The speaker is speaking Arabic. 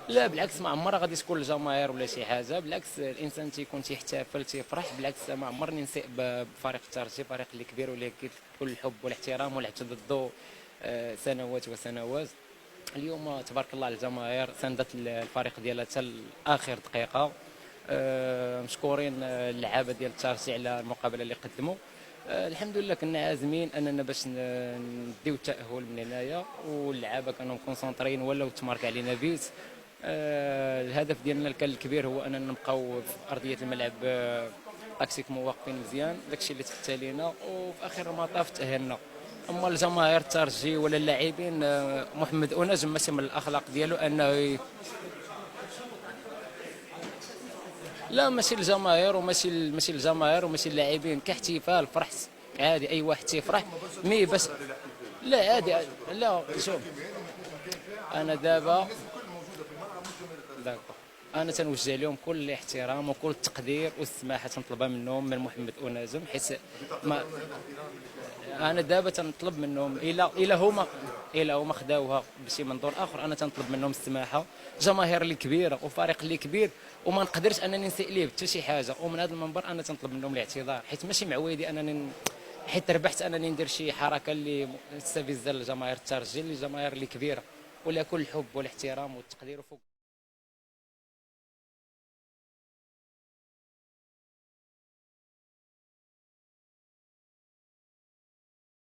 لا بالعكس، ما عمرها غادي تكون الجماهير ولا شي حاجه، بالعكس الانسان تيكون تيحتفل تيفرح، بالعكس ما عمرني نسيء بفريق الترجي، فريق اللي كبير واللي كل الحب والاحترام ولعبت ضده سنوات وسنوات. اليوم تبارك الله الجماهير ساندت الفريق ديالها حتى لاخر دقيقه. مشكورين اللعابه ديال الترجي على المقابله اللي قدموا. الحمد لله كنا عازمين اننا باش نديو التاهل من هنايا، واللعابه كانوا كونسونطرين ولاو تمارك علينا بيت. الهدف ديالنا كان الكبير هو اننا نبقاو في ارضيه الملعب تاكتيكمون واقفين مزيان، داكشي اللي تحت لينا، وفي اخر المطاف تاهلنا. اما الجماهير الترجي ولا اللاعبين، محمد انجم ماشي من الاخلاق ديالو انه لا ماشي الجماهير ماشي الجماهير وماشي اللاعبين، كاحتفال فرحت عادي، اي واحد تيفرح مي بس. لا عادي، لا شوف انا دابا داكور، انا تنوجه لهم كل الاحترام وكل التقدير والسماحه تنطلبها منهم من محمد ونجم، حيت ما انا دابا تنطلب منهم الا هما خداوها بشي منظور اخر، انا تنطلب منهم السماحه. جماهير اللي كبيره وفريق اللي كبير وما نقدرش انني نسيء ليه حتى شي حاجه، ومن هذا المنبر انا تنطلب منهم الاعتذار، حيت ماشي معويدي انني حيت ربحت انني ندير شي حركه اللي تستفز الجماهير الترجي، اللي جماهير اللي كبيره، ولا كل الحب والاحترام والتقدير وفوق.